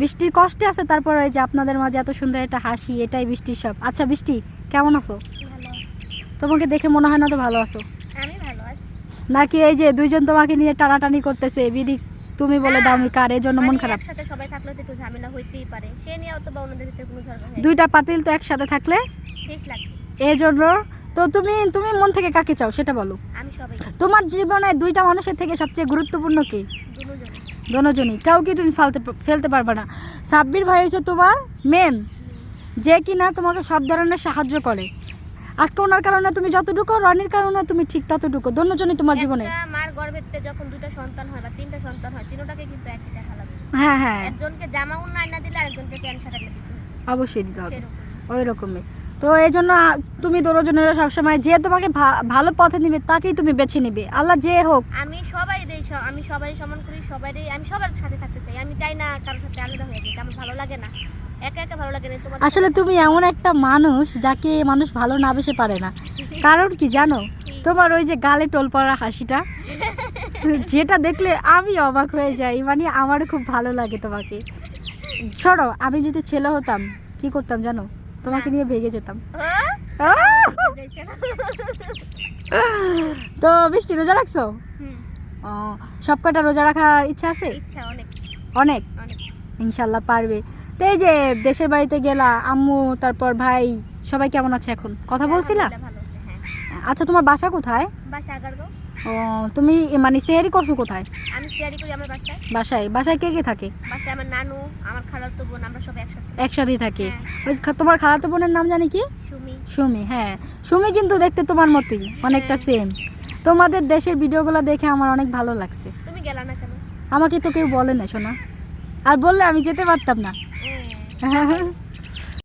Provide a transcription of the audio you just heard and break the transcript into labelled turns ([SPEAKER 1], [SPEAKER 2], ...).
[SPEAKER 1] বৃষ্টির কষ্টে আছে, তারপর এই যে আপনাদের মাঝে এত সুন্দর একটা হাসি, এটাই বৃষ্টির সব। আচ্ছা বৃষ্টি, কেমন আছো?
[SPEAKER 2] ভালো।
[SPEAKER 1] তোমাকে দেখে মনে হয় না তো ভালো আছো,
[SPEAKER 2] আমি ভালো আছি।
[SPEAKER 1] নাকি এই যে দুইজন তোমাকে নিয়ে টানাটানি করতেছে, বিধি তুমি বলে দাও আমি কার, এই জন্য মন খারাপ?
[SPEAKER 2] একসাথে সবাই থাকলে তো একটু ঝামেলা হইতেই পারে, সে নিয়ে অত বা ওনাদের ভিতরে কোনো ঝগড়া হয়
[SPEAKER 1] দুইটা পাতিল তো একসাথে থাকলে
[SPEAKER 2] শেষ লাগে।
[SPEAKER 1] এই জন্য তো তুমি তুমি মন থেকে কাকে চাও সেটা বলো।
[SPEAKER 2] আমি সবাই
[SPEAKER 1] তোমার জীবনে দুইটা মানুষের থেকে সবচেয়ে গুরুত্বপূর্ণ কি?
[SPEAKER 2] দুজন।
[SPEAKER 1] দোনোজনই, কাউকে তুমি ফেলতে পারবে না। সাব্বির ভাই হচ্ছে তোমার মেন, যে কিনা তোমাকে সব ধরনের সাহায্য করে। আজকে ওনার কারণে তুমি যতটুকু, রনির কারণে তুমি ঠিক ততটুকু, দোনোজনই তোমার জীবনে।
[SPEAKER 2] একটা মার গর্ভেতে যখন দুইটা সন্তান হয় বা তিনটা সন্তান হয়, তিনটাকে কিন্তু একই দেখা লাগে।
[SPEAKER 1] হ্যাঁ হ্যাঁ,
[SPEAKER 2] একজনকে জামা উন্না আইনা দিলে আরেকজনকে প্যান্ট শার্ট আইনা দিতে হবে,
[SPEAKER 1] অবশ্যই দিতে হবে,
[SPEAKER 2] সেরকম।
[SPEAKER 1] ওই রকমই। তো এই জন্য তুমি দোনোজনের সবসময় যে তোমাকে ভালো পথে নিবে তাকেই তুমি বেছে নিবে, আল্লাহ যে হোক।
[SPEAKER 2] আমি সবাই দেই, আমি সবাই সম্মান করি, সবাইরই আমি সবার সাথে থাকতে চাই। আমি চাই না কারোর সাথে আলাদা হয়ে যেতে, আমার ভালো লাগে না, একা একা ভালো লাগে না। তোমার
[SPEAKER 1] আসলে তুমি এমন একটা মানুষ যাকে মানুষ ভালো না বেসে পারে না। কারণ কি জানো? তোমার ওই যে গালে টোল পড়া হাসিটা, যেটা দেখলে আমি অবাক হয়ে যাই, মানে আমার খুব ভালো লাগে তোমাকে। শোনো, আমি যদি ছেলে হতাম কি করতাম জানো? তোমাকে নিয়ে ভেগে যেতাম। তো বৃষ্টি, রোজা রাখছো? ও, সব কটা রোজা রাখার ইচ্ছা আছে?
[SPEAKER 2] ইচ্ছা অনেক
[SPEAKER 1] অনেক।
[SPEAKER 2] অনেক।
[SPEAKER 1] ইনশাল্লাহ পারবে। তো এই যে দেশের বাড়িতে গেলা, আম্মু তারপর ভাই সবাই কেমন আছে এখন? কথা বলছিলা?
[SPEAKER 2] ভালো আছে, হ্যাঁ।
[SPEAKER 1] আচ্ছা, তোমার বাসা কোথায়?
[SPEAKER 2] বাসা আগারগাঁও।
[SPEAKER 1] ও, তুমি মানে সেহারি করছো কোথায়?
[SPEAKER 2] আমি শেয়ারি করি আমার বাসায়।
[SPEAKER 1] বাসায়? বাসায় কে কে থাকে?
[SPEAKER 2] বাসায় আমার নানু, আমার খালাতো বোন, আমরা সব একসাথে।
[SPEAKER 1] একসাথেই থাকে।
[SPEAKER 2] হ্যাঁ।
[SPEAKER 1] ওই তোমার খালাতো বোনের নাম জানি কি?
[SPEAKER 2] সুমি।
[SPEAKER 1] সুমি, হ্যাঁ। সুমি কিন্তু দেখতে তোমার মতোই, অনেকটা সেম। তোমাদের দেশের ভিডিওগুলো দেখে আমার অনেক ভালো লাগছে।
[SPEAKER 2] তুমি গেলা না কেন?
[SPEAKER 1] আমাকে তো কেউ বলে না শোনা, আর বললে আমি যেতে পারতাম না।